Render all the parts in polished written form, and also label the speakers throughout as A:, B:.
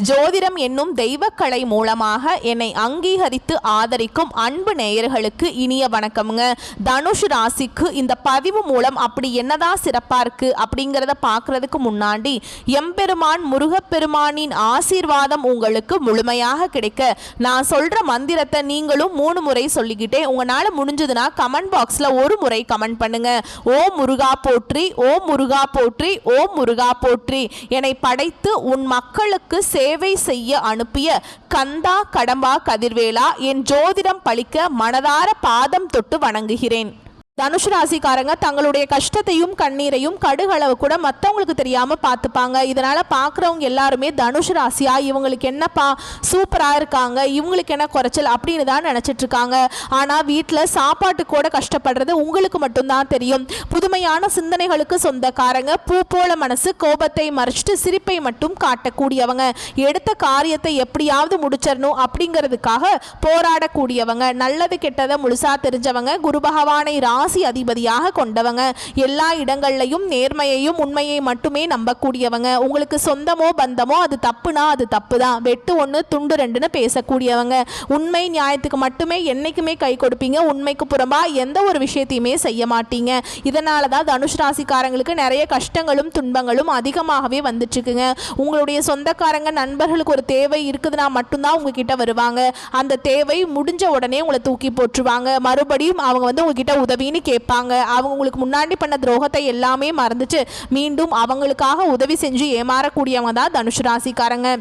A: ஜோதிடம் என்னும் தெய்வக்கலை மூலமாக என்னை அங்கீகரித்து ஆதரிக்கும் அன்பு நேயர்களுக்கு இனிய வணக்கம்ங்க. தனுஷ் ராசிக்கு இந்த பதிவு மூலம் அப்படி என்னதான் சிறப்பாக இருக்குது அப்படிங்கிறத பார்க்குறதுக்கு முன்னாடி எம்பெருமான் முருகப்பெருமானின் ஆசீர்வாதம் உங்களுக்கு முழுமையாக கிடைக்க நான் சொல்கிற மந்திரத்தை நீங்களும் 3 முறை சொல்லிக்கிட்டே உங்களால் முடிஞ்சதுன்னா கமெண்ட் பாக்ஸில் ஒரு முறை கமெண்ட் பண்ணுங்க. ஓம் முருகா போற்றி, ஓம் முருகா போற்றி, ஓம் முருகா போற்றி. என்னை படைத்து உன் மக்களுக்கு சேவை செய்ய அனுப்பிய கந்தா கடம்பா கதிர்வேலா, என் ஜோதிடம் பழிக்க மனதார பாதம் தொட்டு வணங்குகிறேன். தனுஷ் ராசிக்காரங்க தங்களுடைய கஷ்டத்தையும் கண்ணீரையும் கடுகளவு கூட மற்றவங்களுக்கு தெரியாமல் பார்த்துப்பாங்க. இதனால் பார்க்குறவங்க எல்லாருமே தனுஷ் ராசியா, இவங்களுக்கு என்னப்பா சூப்பராக இருக்காங்க, இவங்களுக்கு என்ன குறைச்சல் அப்படின்னு தான் நினச்சிட்டு இருக்காங்க. ஆனால் வீட்டில் சாப்பாட்டுக்கு கூட கஷ்டப்படுறது உங்களுக்கு மட்டும்தான் தெரியும். புதுமையான சிந்தனைகளுக்கு சொந்தக்காரங்க, பூ போல மனசு, கோபத்தை மறைச்சிட்டு சிரிப்பை மட்டும் காட்டக்கூடியவங்க, எடுத்த காரியத்தை எப்படியாவது முடிச்சிடணும் அப்படிங்கிறதுக்காக போராடக்கூடியவங்க, நல்லது கெட்டதை முழுசா தெரிஞ்சவங்க, குரு பகவானை ராசி அதிபதியாக கொண்டவங்க, எல்லா இடங்கள்லையும் நேர்மையையும் உண்மையை மட்டுமே நம்பக்கூடியவங்க, உங்களுக்கு சொந்தமோ பந்தமோ அது தப்புனா அது தப்பு தான், வெட்டு 1 துண்டு 2ன்னு பேசக்கூடியவங்க, உண்மை நியாயத்துக்கு மட்டுமே என்னைக்குமே கை கொடுப்பீங்க, உண்மைக்கு புறம்பா எந்த ஒரு விஷயத்தையுமே செய்ய மாட்டீங்க. இதனால தான் தனுஷ் ராசிக்காரங்களுக்கு நிறைய கஷ்டங்களும் துன்பங்களும் அதிகமாகவே வந்துட்டு இருக்குங்க. உங்களுடைய சொந்தக்காரங்க நண்பர்களுக்கு ஒரு தேவை இருக்குதுன்னா மட்டும்தான் உங்ககிட்ட வருவாங்க. அந்த தேவை முடிஞ்ச உடனே உங்களை தூக்கி போட்டுருவாங்க. மறுபடியும் அவங்க உங்ககிட்ட உதவின்னு கேட்பாங்க. அவங்க உங்களுக்கு முன்னாடி பண்ண துரோகத்தை எல்லாமே மறந்துட்டு மீண்டும் அவங்களுக்காக உதவி செஞ்சு ஏமாறக்கூடியவங்க தான் தனுஷ் ராசிக்காரங்க.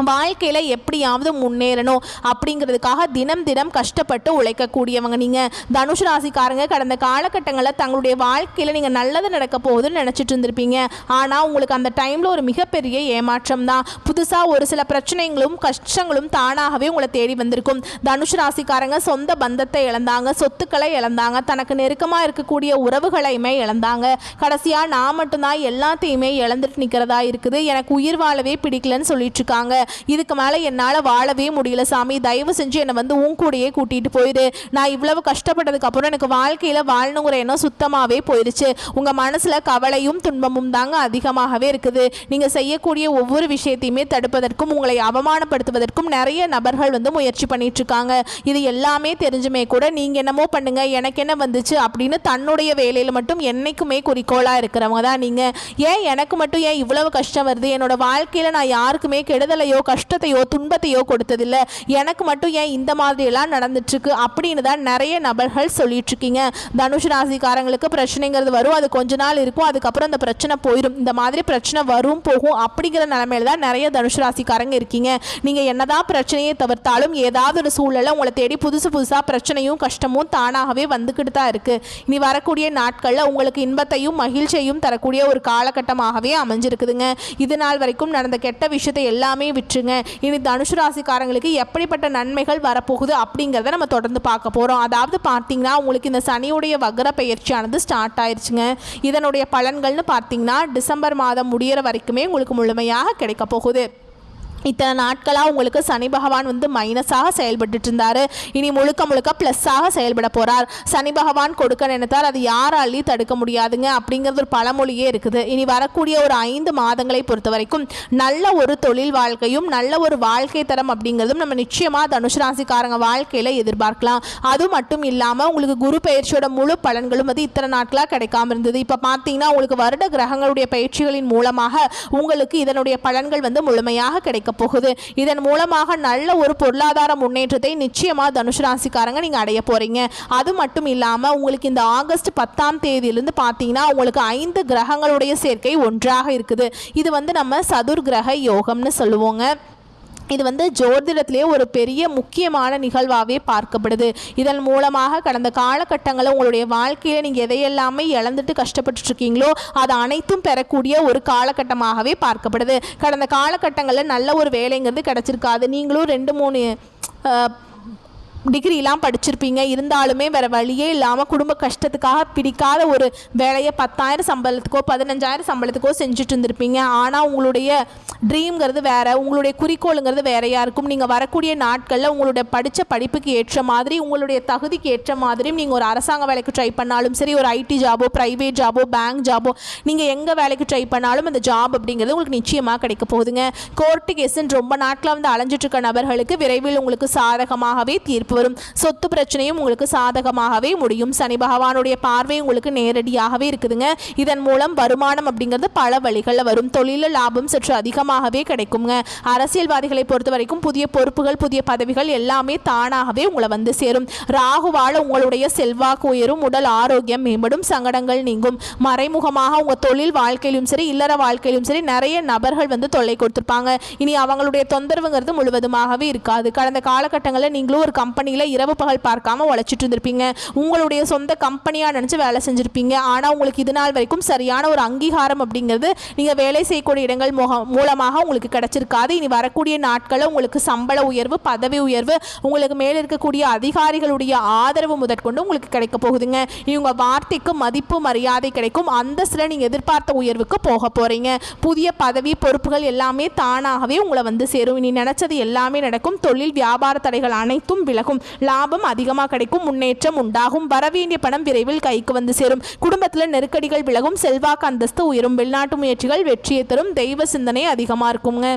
A: வாழ்க்கையில் எப்படியாவது முன்னேறணும் அப்படிங்கிறதுக்காக தினம் தினம் கஷ்டப்பட்டு உழைக்கக்கூடியவங்க நீங்கள். தனுஷ் ராசிக்காரங்க கடந்த காலகட்டங்களில் தங்களுடைய வாழ்க்கையில் நீங்கள் நல்லது நடக்க போகுதுன்னு நினச்சிட்டு இருந்திருப்பீங்க. ஆனால் உங்களுக்கு அந்த டைமில் ஒரு மிகப்பெரிய ஏமாற்றம் தான். புதுசாக ஒரு சில பிரச்சனைகளும் கஷ்டங்களும் தானாகவே உங்களை தேடி வந்திருக்கும். தனுஷ் ராசிக்காரங்க சொந்த பந்தத்தை இழந்தாங்க, சொத்துக்களை இழந்தாங்க, தனக்கு நெருக்கமாக இருக்கக்கூடிய உறவுகளையுமே இழந்தாங்க. கடைசியாக நான் மட்டும்தான் எல்லாத்தையுமே இழந்துட்டு நிற்கிறதா இருக்குது, எனக்கு உயிர் வாழவே பிடிக்கலன்னு சொல்லிட்டு இருக்காங்க. இதுக்கு மேலே என்னால் வாழவே முடியல சாமி, தயவு செஞ்சு என்னை உன் கூடையே கூட்டிகிட்டு போயிடு, நான் இவ்வளவு கஷ்டப்பட்டதுக்கு அப்புறம் எனக்கு வாழ்க்கையில் வாழணுங்கிற எண்ணம் சுத்தமாகவே போயிடுச்சு. உங்கள் மனசில் கவலையும் துன்பமும் தாங்க அதிகமாகவே இருக்குது. நீங்கள் செய்யக்கூடிய ஒவ்வொரு விஷயத்தையுமே தடுப்பதற்கும் உங்களை அவமானப்படுத்துவதற்கும் நிறைய நபர்கள் முயற்சி பண்ணிட்டு இருக்காங்க. இது எல்லாமே தெரிஞ்சுமே கூட நீங்கள் என்னமோ பண்ணுங்க, எனக்கு என்ன வந்துச்சு அப்படின்னு தன்னுடைய வேலையில் மட்டும் என்னைக்குமே குறிக்கோளாக இருக்கிறவங்க தான் நீங்கள். ஏன் எனக்கு மட்டும் ஏன் இவ்வளவு கஷ்டம் வருது, என்னோட வாழ்க்கையில் நான் யாருக்குமே கெடுதலையோ கஷ்டத்தையோ துன்பத்தையோ கொடுத்ததில்லை, எனக்கு மட்டும் ஏன் இந்த மாதிரி எல்லாம் நடந்துட்டு இருக்கு அப்படின்னு தான் நிறைய நபர்கள் சொல்லிட்டு இருக்கீங்க. தனுஷ் ராசிக்காரங்களுக்கு பிரச்சனைங்கிறது வரும், அது கொஞ்ச நாள் இருக்கும், அதுக்கப்புறம் அந்த பிரச்சனை போயிடும். இந்த மாதிரி பிரச்சனை வரும் போகும் அப்படிங்கிற நிலைமையில தான் நிறைய தனுஷ் ராசிக்காரங்க இருக்கீங்க. நீங்க என்னதான் பிரச்சனையை தவிர்த்தாலும் ஏதாவது ஒரு சூழலை உங்களை தேடி புதுசா பிரச்சனையும் கஷ்டமும் தானாகவே வந்துக்கிட்டு தான் இருக்கு. இனி வரக்கூடிய நாட்களில் உங்களுக்கு இன்பத்தையும் மகிழ்ச்சியையும் தரக்கூடிய ஒரு காலகட்டமாகவே அமைஞ்சிருக்குதுங்க. இது நாள் வரைக்கும் நடந்த கெட்ட விஷயத்தை எல்லாமே விட்டுருங்க. இனி தனுஷ் ராசிக்காரங்களுக்கு எப்படிப்பட்ட நன்மைகள் வரப்போகுது அப்படிங்கிறத நம்ம தொடர்ந்து பார்க்க போகிறோம். அதாவது பார்த்தீங்கன்னா உங்களுக்கு இந்த சனியுடைய வக்ர பயிற்சியானது ஸ்டார்ட் ஆயிடுச்சுங்க. இதனுடைய பலன்கள்னு பார்த்தீங்கன்னா டிசம்பர் மாதம் முடிகிற வரைக்குமே உங்களுக்கு முழுமையாக கிடைக்க போகுது. இத்தனை நாட்களாக உங்களுக்கு சனி பகவான் மைனஸாக செயல்பட்டு இருந்தார். இனி முழுக்க ப்ளஸ்ஸாக செயல்பட போகிறார். சனி பகவான் கொடுக்க நினைத்தார், அது யாராலையும் தடுக்க முடியாதுங்க அப்படிங்கிறது ஒரு பழமொழியே இருக்குது. இனி வரக்கூடிய ஒரு 5 மாதங்களை பொறுத்த வரைக்கும் நல்ல ஒரு தொழில் வாழ்க்கையும் நல்ல ஒரு வாழ்க்கை தரம் அப்படிங்கிறதும் நம்ம நிச்சயமாக தனுஷ் ராசிக்காரங்க வாழ்க்கையில் எதிர்பார்க்கலாம். அது மட்டும் இல்லாமல் உங்களுக்கு குரு பயிற்சியோட முழு பலன்களும் இத்தனை நாட்களாக கிடைக்காம இருந்தது. இப்போ பார்த்தீங்கன்னா உங்களுக்கு வருட கிரகங்களுடைய பயிற்சிகளின் மூலமாக உங்களுக்கு இதனுடைய பலன்கள் முழுமையாக கிடைக்கும் போகுது. இதன் மூலமாக நல்ல ஒரு பொருளாதார முன்னேற்றத்தை நிச்சயமா தனுஷ் ராசிக்காரங்க நீங்க அடைய போறீங்க. அது மட்டும் இல்லாம உங்களுக்கு இந்த ஆகஸ்ட் 10ஆம் தேதியிலிருந்து பாத்தீங்கன்னா உங்களுக்கு 5 கிரகங்களுடைய சேர்க்கை ஒன்றாக இருக்குது. இது நம்ம சதுர் கிரக யோகம்னு சொல்லுவோங்க. இது ஜோதிடத்திலே ஒரு பெரிய முக்கியமான நிகழ்வாகவே பார்க்கப்படுது. இதன் மூலமாக கடந்த காலகட்டங்களில் உங்களுடைய வாழ்க்கையில் நீங்கள் எதையெல்லாமே இழந்துட்டு கஷ்டப்பட்டு இருக்கீங்களோ அது அனைத்தும் பெறக்கூடிய ஒரு காலகட்டமாகவே பார்க்கப்படுது. கடந்த காலகட்டங்களில் நல்ல ஒரு வேலைங்கிறது கிடச்சிருக்காது. நீங்களும் 2-3 டிகிரிலாம் படிச்சிருப்பீங்க, இருந்தாலுமே வேறு வழியே இல்லாமல் குடும்ப கஷ்டத்துக்காக பிடிக்காத ஒரு வேலையை 10,000 சம்பளத்துக்கோ 15,000 சம்பளத்துக்கோ செஞ்சுட்டு இருந்திருப்பீங்க. ஆனால் உங்களுடைய ட்ரீம்ங்கிறது வேறு, உங்களுடைய குறிக்கோளுங்கிறது வேறையாக இருக்கும். நீங்கள் வரக்கூடிய நாட்களில் உங்களுடைய படித்த படிப்புக்கு ஏற்ற மாதிரி, உங்களுடைய தகுதிக்கு ஏற்ற மாதிரியும் நீங்கள் ஒரு அரசாங்க வேலைக்கு ட்ரை பண்ணாலும் சரி, ஒரு ஐடி ஜாபோ, ப்ரைவேட் ஜாபோ, பேங்க் ஜாபோ, நீங்கள் எங்கே வேலைக்கு ட்ரை பண்ணாலும் அந்த ஜாப் அப்படிங்கிறது உங்களுக்கு நிச்சயமாக கிடைக்க போகுதுங்க. கோர்ட்டு கேஸுன்னு ரொம்ப நாட்களாக வந்து அலைஞ்சிட்டு இருக்க நபர்களுக்கு விரைவில் உங்களுக்கு சாதகமாகவே தீர்ப்பு வரும். சொத்து பிரச்சனையும் உங்களுக்கு சாதகமாகவே முடியும். சனி பகவானுடைய பார்வை உங்களுக்கு நேரடியாகவே இருக்குதுங்க. இதன் மூலம் வருமானம் அப்படிங்கிறது பல வழிகளில் வரும். தொழில லாபம் சற்று அதிகமாகவே கிடைக்குங்க. அரசியல்வாதிகளை பொறுத்த வரைக்கும் புதிய பொறுப்புகள், புதிய பதவிகள் எல்லாமே தானாகவே உங்களை வந்து சேரும். ராகுவால உங்களுடைய செல்வாக்கு உயரும், உடல் ஆரோக்கியம் மேம்படும், சங்கடங்கள் நீங்கும். மறைமுகமாக உங்கள் தொழில் வாழ்க்கையிலும் சரி, இல்லற வாழ்க்கையிலும் சரி நிறைய நபர்கள் வந்து தொல்லை கொடுத்துருப்பாங்க. இனி அவங்களுடைய தொந்தரவுங்கிறது முழுவதுமாகவே இருக்காது. கடந்த காலகட்டங்களில் நீங்களும் ஒரு கம்பெனியில் இரவு பகல் பார்க்காம உழைச்சிட்டு இருந்திருப்பீங்க. உங்களுடைய சொந்த கம்பெனியாக நினச்சி வேலை செஞ்சுருப்பீங்க. ஆனால் உங்களுக்கு இது நாள் வரைக்கும் சரியான ஒரு அங்கீகாரம் அப்படிங்கிறது நீங்கள் வேலை செய்யக்கூடிய இடங்கள் மூலமாக உங்களுக்கு கிடைச்சிருக்காது. இனி வரக்கூடிய நாட்களில் உங்களுக்கு சம்பள உயர்வு, பதவி உயர்வு, உங்களுக்கு மேலே இருக்கக்கூடிய அதிகாரிகளுடைய ஆதரவு முதற்கொண்டு உங்களுக்கு கிடைக்க போகுதுங்க. இவங்க வார்த்தைக்கு மதிப்பு மரியாதை கிடைக்கும். அந்தஸ்தில் நீங்கள் எதிர்பார்த்த உயர்வுக்கு போக போகிறீங்க. புதிய பதவி பொறுப்புகள் எல்லாமே தானாகவே உங்களை வந்து சேரும். இனி நினைச்சது எல்லாமே நடக்கும். தொழில் வியாபார தடைகள் அனைத்தும் விலகும். லாபம் அதிகமாக கிடைக்கும். முன்னேற்றம் உண்டாகும். வரவேண்டிய பணம் விரைவில் கைக்கு வந்து சேரும். குடும்பத்தில் நெருக்கடிகள் விலகும். செல்வாக்கு அந்தஸ்து உயரும். வெளிநாட்டு முயற்சிகள் வெற்றியை தரும். தெய்வ சிந்தனை அதிகமாக இருக்குங்க.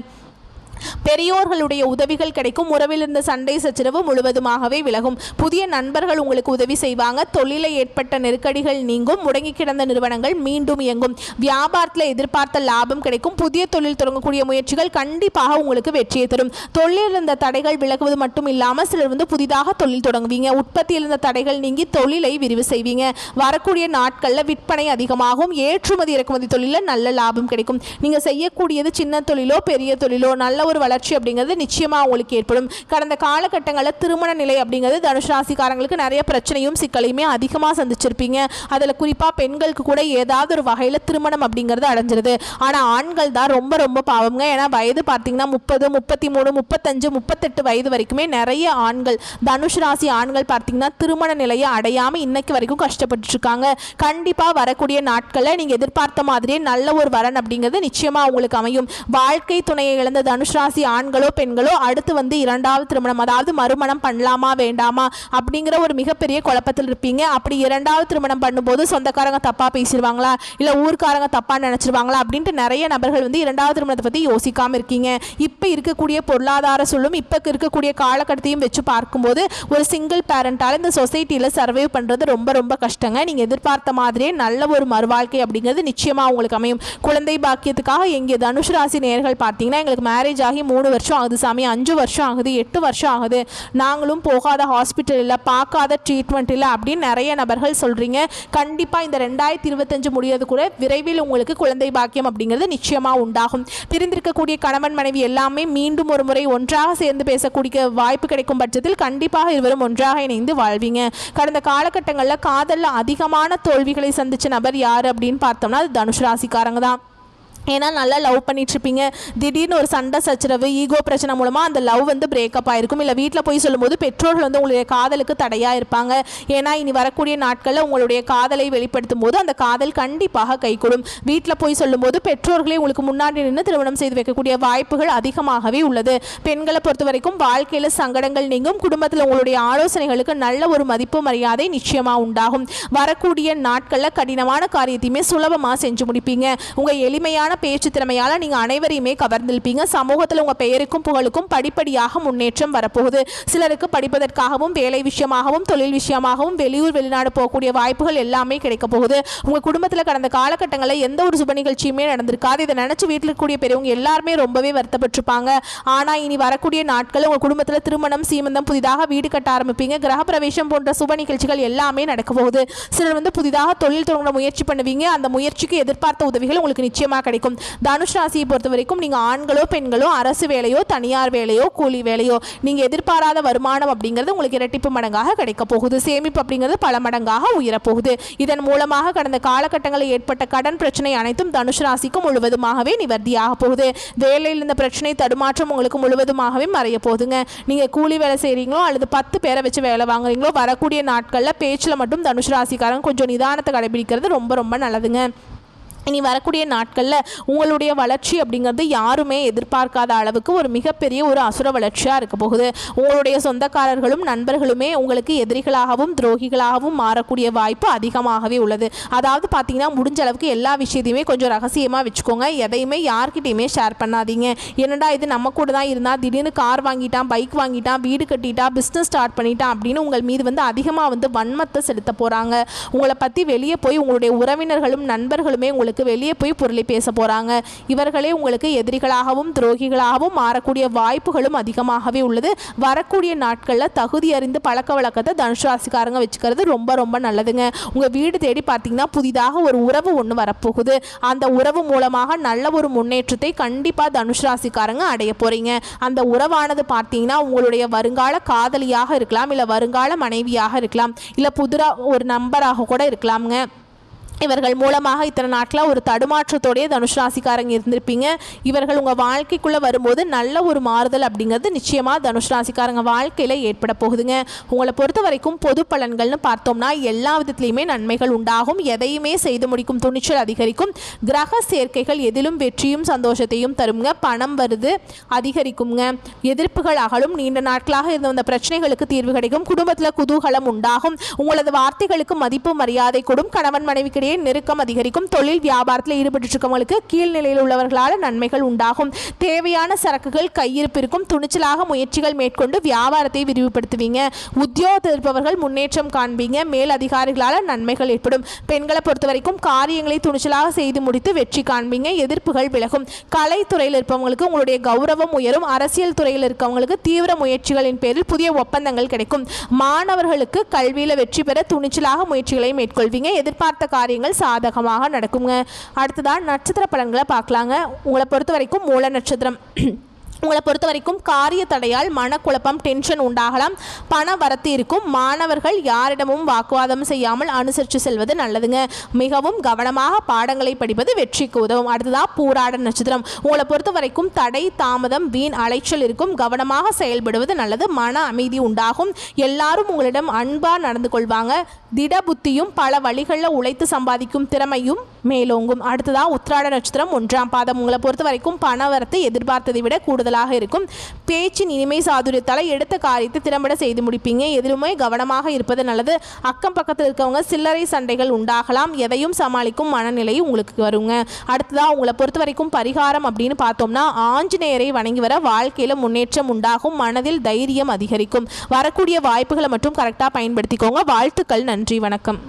A: பெரியோர்களுடைய உதவிகள் கிடைக்கும். உறவில் இருந்த சண்டை சச்சரவு முழுவதுமாகவே விலகும். புதிய நண்பர்கள் உங்களுக்கு உதவி செய்வாங்க. தொழிலில் ஏற்பட்ட நெருக்கடிகள் நீங்கும். முடங்கி கிடந்த நிறுவனங்கள் மீண்டும் இயங்கும். வியாபாரத்தில் எதிர்பார்த்த லாபம் கிடைக்கும். புதிய தொழில் தொடங்கக்கூடிய முயற்சிகள் கண்டிப்பாக உங்களுக்கு வெற்றியை தரும். தொழிலில் இருந்த தடைகள் விலகுவது மட்டும் இல்லாமல் சிலர் வந்து புதிதாக தொழில் தொடங்குவீங்க. உற்பத்தியில் இருந்த தடைகள் நீங்கி தொழிலை விரிவு செய்வீங்க. வரக்கூடிய நாட்களில் விற்பனை அதிகமாகும். ஏற்றுமதி இறக்குமதி தொழிலில் நல்ல லாபம் கிடைக்கும். நீங்கள் செய்யக்கூடியது சின்ன தொழிலோ பெரிய தொழிலோ நல்ல ஒரு வளர்ச்சி அப்படிங்கிறது நிச்சயமா உங்களுக்கு ஏற்படும். கடந்த காலகட்டங்களில் திருமண நிலை அப்படிங்கிறது தனுசு ராசிக்காரங்களுக்கு நிறைய பிரச்சனையும் சிக்கலையுமே அதிகமாக சந்திச்சிருப்பீங்க. அதில் குறிப்பாக பெண்களுக்கு கூட ஏதாவது ஒரு வகையில் திருமணம் அப்படிங்கிறது அடைஞ்சிருது. ஆனால் ஆண்கள் தான் ரொம்ப ரொம்ப பாவங்க. ஏன்னா வயது பார்த்தீங்கன்னா 30, 33, 35, 38 வயது வரைக்குமே நிறைய ஆண்கள், தனுசு ராசி ஆண்கள் பார்த்தீங்கன்னா திருமண நிலையை அடையாமல் இன்னைக்கு வரைக்கும் கஷ்டப்பட்டு இருக்காங்க. கண்டிப்பாக வரக்கூடிய நாட்களில் நீங்கள் எதிர்பார்த்த மாதிரியே நல்ல ஒரு வரன் அப்படிங்கிறது நிச்சயமாக உங்களுக்கு அமையும். வாழ்க்கை துணையை இழந்த தனுசு ராசி ஆண்களோ பெண்களோ அடுத்து வந்து இரண்டாவது திருமணம், அதாவது மறுமணம் பண்ணலாமா வேண்டாமா அப்படிங்கிற ஒரு மிகப்பெரிய குழப்பத்தில் இருப்பீங்க. அப்படி இரண்டாவது திருமணம் பண்ணும்போது சொந்தக்காரங்க தப்பா பேசிடுவாங்களா, இல்லை ஊர்க்காரங்க தப்பா நினைச்சிருவாங்களா அப்படின்ட்டு நிறைய நபர்கள் வந்து இரண்டாவது திருமணத்தை பற்றி யோசிக்காமல் இருக்கீங்க. இப்போ இருக்கக்கூடிய பொருளாதார சூழலும் இப்போ இருக்கக்கூடிய காலகட்டத்தையும் வச்சு பார்க்கும்போது ஒரு சிங்கிள் பேரண்டால் இந்த சொசைட்டியில் சர்வைவ் பண்ணுறது ரொம்ப ரொம்ப கஷ்டங்க. நீங்கள் எதிர்பார்த்த மாதிரியே நல்ல ஒரு மறுவாழ்க்கை அப்படிங்கிறது நிச்சயமாக உங்களுக்கு அமையும். குழந்தை பாக்கியத்துக்காக எங்கே தனுசு ராசி நேயர்கள் பார்த்தீங்கன்னா எங்களுக்கு மேரேஜ் ஆகி 3 வருஷம் ஆகுது சாமி, 5 வருஷம் ஆகுது, 8 வருஷம் ஆகுது, நாங்களும் போகாத ஹாஸ்பிட்டல் இல்லை, பார்க்காத ட்ரீட்மெண்ட் இல்லை அப்படின்னு நிறைய நபர்கள் சொல்கிறீங்க. கண்டிப்பாக இந்த 2025 முடியாது கூட விரைவில் உங்களுக்கு குழந்தை பாக்கியம் அப்படிங்கிறது நிச்சயமாக உண்டாகும். பிரிந்திருக்கக்கூடிய கணவன் மனைவி எல்லாமே மீண்டும் ஒரு முறை ஒன்றாக சேர்ந்து பேசக்கூடிய வாய்ப்பு கிடைக்கும் பட்சத்தில் கண்டிப்பாக இருவரும் ஒன்றாக இணைந்து வாழ்வீங்க. கடந்த காலகட்டங்களில் காதலில் அதிகமான தோல்விகளை சந்தித்த நபர் யார் அப்படின்னு பார்த்தோம்னா அது தனுசு ராசிக்காரங்க தான். ஏன்னா நல்லா லவ் பண்ணிட்டுருப்பீங்க. திடீர்னு ஒரு சண்டை சச்சரவு, ஈகோ பிரச்சனை மூலமாக அந்த லவ் வந்து பிரேக்கப் ஆகிருக்கும். இல்லை வீட்டில் போய் சொல்லும்போது பெற்றோர்கள் வந்து உங்களுடைய காதலுக்கு தடையாக இருப்பாங்க. ஏன்னா இனி வரக்கூடிய நாட்களில் உங்களுடைய காதலை வெளிப்படுத்தும் போது அந்த காதல் கண்டிப்பாக கைகூடும். வீட்டில் போய் சொல்லும்போது பெற்றோர்களே உங்களுக்கு முன்னாடி நின்று திருமணம் செய்து வைக்கக்கூடிய வாய்ப்புகள் அதிகமாகவே உள்ளது. பெண்களை பொறுத்த வரைக்கும் வாழ்க்கையில் சங்கடங்கள் நீங்கும். குடும்பத்தில் உங்களுடைய ஆலோசனைகளுக்கு நல்ல ஒரு மதிப்பு மரியாதை நிச்சயமாக உண்டாகும். வரக்கூடிய நாட்களில் கடினமான காரியத்தையுமே சுலபமாக செஞ்சு முடிப்பீங்க. உங்கள் எளிமையான பேச்சு திறமையால நீங்க அனைவரையுமே கவர்ந்திருப்பீங்க. சமூகத்தில் உங்க பெயருக்கும் புகழுக்கும் படிப்படியாக முன்னேற்றம் வரப்போகுது. சிலருக்கு படிப்பதற்காகவும் வேலை விஷயமாகவும் தொழில் விஷயமாகவும் வெளியூர் வெளிநாடு போகக்கூடிய வாய்ப்புகள் எல்லாமே கிடைக்க போகுது. உங்க குடும்பத்தில் கடந்த காலகட்டங்களில் எந்த ஒரு சுப நிகழ்ச்சியுமே நடந்திருக்காது. இதை நினைச்சு வீட்டில் இருக்கக்கூடிய பெரியவங்க எல்லாருமே ரொம்பவே வருத்தப்பட்டிருப்பாங்க. ஆனா இனி வரக்கூடிய நாட்கள் உங்க குடும்பத்தில் திருமணம், சீமந்தம், புதிதாக வீடு கட்ட ஆரம்பிப்பீங்க. கிரகப்பிரவேசம் போன்ற சுப நிகழ்ச்சிகள் எல்லாமே நடக்க போகுது. சிலர் வந்து புதிதாக தொழில் தொடங்க முயற்சி பண்ணுவீங்க. அந்த முயற்சிக்கு எதிர்பார்த்த உதவிகள் உங்களுக்கு நிச்சயமாக கிடைக்கும். கிடைக்கும். தனுஷ் ராசியை பொறுத்த வரைக்கும் நீங்கள் ஆண்களோ பெண்களோ அரசு வேலையோ தனியார் வேலையோ கூலி வேலையோ நீங்கள் எதிர்பாராத வருமானம் அப்படிங்கிறது உங்களுக்கு இரட்டிப்பு மடங்காக கிடைக்க போகுது. சேமிப்பு அப்படிங்கிறது பல மடங்காக உயரப்போகுது. இதன் மூலமாக கடந்த காலகட்டங்களில் ஏற்பட்ட கடன் பிரச்சனை அனைத்தும் தனுஷ் ராசிக்கு முழுவதுமாகவே நிவர்த்தியாக போகுது. வேலையில் இருந்த பிரச்சனை தடுமாற்றம் உங்களுக்கு முழுவதுமாகவே மறைய போகுதுங்க. நீங்கள் கூலி வேலை செய்கிறீங்களோ அல்லது 10 பேரை வச்சு வேலை வாங்குறீங்களோ வரக்கூடிய நாட்களில் பேச்சில் மட்டும் தனுஷ் ராசிக்காரங்க கொஞ்சம் நிதானத்தை கடைபிடிக்கிறது ரொம்ப ரொம்ப நல்லதுங்க. இனி வரக்கூடிய நாட்களில் உங்களுடைய வளர்ச்சி அப்படிங்கிறது யாருமே எதிர்பார்க்காத அளவுக்கு ஒரு மிகப்பெரிய ஒரு அசுர வளர்ச்சியாக இருக்க போகுது. உங்களுடைய சொந்தக்காரர்களும் நண்பர்களுமே உங்களுக்கு எதிரிகளாகவும் துரோகிகளாகவும் மாறக்கூடிய வாய்ப்பு அதிகமாகவே உள்ளது. அதாவது பார்த்தீங்கன்னா முடிஞ்ச அளவுக்கு எல்லா விஷயத்தையுமே கொஞ்சம் ரகசியமாக வச்சுக்கோங்க. எதையுமே யார்கிட்டையுமே ஷேர் பண்ணாதீங்க. என்னடா இது நம்ம கூட தான் இருந்தால் திடீர்னு கார் வாங்கிட்டான், பைக் வாங்கிட்டான், வீடு கட்டிட்டான், பிஸ்னஸ் ஸ்டார்ட் பண்ணிட்டான் அப்படின்னு உங்கள் மீது அதிகமாக வன்மத்தை செலுத்த போகிறாங்க. உங்களை பற்றி வெளியே போய் உங்களுடைய உறவினர்களும் நண்பர்களுமே உங்களுக்கு வெளியே போய் பொருளை பேச போறாங்க. இவர்களே உங்களுக்கு எதிரிகளாகவும் துரோகிகளாகவும் மாறக்கூடிய வாய்ப்புகளும் அதிகமாகவே உள்ளது. வரக்கூடிய நாட்களில் தகுதி அறிந்து பழக்க வழக்கத்தை தனுஷ் ராசிக்காரங்க வச்சுக்கிறது ரொம்ப ரொம்ப நல்லதுங்க. உங்க வீடு தேடி பார்த்தீங்கன்னா புதிதாக ஒரு உறவு ஒன்று வரப்போகுது. அந்த உறவு மூலமாக நல்ல ஒரு முன்னேற்றத்தை கண்டிப்பா தனுஷ் ராசிக்காரங்க அடைய போறீங்க. அந்த உறவானது பார்த்தீங்கன்னா உங்களுடைய வருங்கால காதலியாக இருக்கலாம், இல்லை வருங்கால மனைவியாக இருக்கலாம், இல்லை புதுரா ஒரு நம்பராக கூட இருக்கலாம்ங்க. இவர்கள் மூலமாக இத்தனை நாட்களில் ஒரு தடுமாற்றத்தோடைய தனுஷ் ராசிக்காரங்க இருந்திருப்பீங்க. இவர்கள் உங்கள் வாழ்க்கைக்குள்ளே வரும்போது நல்ல ஒரு மாறுதல் அப்படிங்கிறது நிச்சயமாக தனுஷ் ராசிக்காரங்க வாழ்க்கையில் ஏற்பட போகுதுங்க. உங்களை பொறுத்த வரைக்கும் பொது பலன்கள்னு பார்த்தோம்னா எல்லா விதத்துலையுமே நன்மைகள் உண்டாகும். எதையுமே செய்து முடிக்கும் துணிச்சல் அதிகரிக்கும். கிரக சேர்க்கைகள் எதிலும் வெற்றியும் சந்தோஷத்தையும் தருங்க. பணம் வருது அதிகரிக்குங்க. எதிர்ப்புகள் அகலும். நீண்ட நாட்களாக இருந்த அந்த பிரச்சனைகளுக்கு தீர்வு கிடைக்கும். குடும்பத்தில் குதூகலம் உண்டாகும். உங்களது வார்த்தைகளுக்கு மதிப்பு மரியாதை கூடும். கணவன் மனைவிக்கிடையே நெருக்கம் அதிகரிக்கும். தொழில் வியாபாரத்தில் ஈடுபட்டு இருக்கவங்களுக்கு கீழ்நிலையில் உள்ளவர்களால் நன்மைகள் உண்டாகும். தேவையான சரக்குகள் கையிருப்பு இருக்கும். துணிச்சலாக முயற்சிகள் மேற்கொண்டு வியாபாரத்தை விரிவுபடுத்துவீங்க. உத்தியோகத்தில் இருப்பவர்கள் முன்னேற்றம் காண்பீங்க. மேல் அதிகாரிகளால் நன்மைகள் ஏற்படும். பெண்களை பொறுத்த வரைக்கும் காரியங்களை துணிச்சலாக செய்து முடித்து வெற்றி காண்பீங்க. எதிர்ப்புகள் விலகும். கலைத்துறையில் இருப்பவங்களுக்கு உங்களுடைய கௌரவம் உயரும். அரசியல் துறையில் இருக்கவங்களுக்கு தீவிர முயற்சிகளின் பேரில் புதிய ஒப்பந்தங்கள் கிடைக்கும். மாணவர்களுக்கு கல்வியில் வெற்றி பெற துணிச்சலாக முயற்சிகளை மேற்கொள்வீங்க. எதிர்பார்த்த காரியங்கள் சாதகமாக நடக்குங்க. அடுத்ததான் நட்சத்திர பலன்களை பார்க்கலாங்க. உங்களை பொறுத்த வரைக்கும் மூல நட்சத்திரம். உங்களை பொறுத்த வரைக்கும் காரிய தடையால் மனக்குழப்பம் டென்ஷன் உண்டாகலாம். பண வரத்து இருக்கும். மாணவர்கள் யாரிடமும் வாக்குவாதம் செய்யாமல் அனுசரித்து செல்வது நல்லதுங்க. மிகவும் கவனமாக பாடங்களை படிப்பது வெற்றிக்கு உதவும். அடுத்ததாக பூராட நட்சத்திரம். உங்களை பொறுத்த வரைக்கும் தடை தாமதம் வீண் அலைச்சல் இருக்கும். கவனமாக செயல்படுவது நல்லது. மன அமைதி உண்டாகும். எல்லாரும் உங்களிடம் அன்பாக நடந்து கொள்வாங்க. திட புத்தியும் பல வழிகளில் உழைத்து சம்பாதிக்கும் திறமையும் மேலோங்கும். அடுத்ததாக உத்திராட நட்சத்திரம் 1ஆம் பாதம். உங்களை பொறுத்த வரைக்கும் பண வரத்து எதிர்பார்த்ததை விட கூடுதல் இருக்கும். பேச்சின் இனிமை சாதுரியத்தால் எடுத்த காரியத்தை திறம்பட செய்து முடிப்பீங்க. எதிலுமே கவனமாக இருப்பது நல்லது. அக்கம் பக்கத்தில் இருக்கவங்க சில்லறை சண்டைகள் உண்டாகலாம். எதையும் சமாளிக்கும் மனநிலை உங்களுக்கு வருங்க. அடுத்ததா உங்களை பொறுத்த வரைக்கும் பரிகாரம் அப்படின்னு பார்த்தோம்னா ஆஞ்சநேயரை வணங்கி வர வாழ்க்கையில முன்னேற்றம் உண்டாகும். மனதில் தைரியம் அதிகரிக்கும். வரக்கூடிய வாய்ப்புகளை மட்டும் கரெக்டாக பயன்படுத்திக்கோங்க. வாழ்த்துக்கள். நன்றி. வணக்கம்.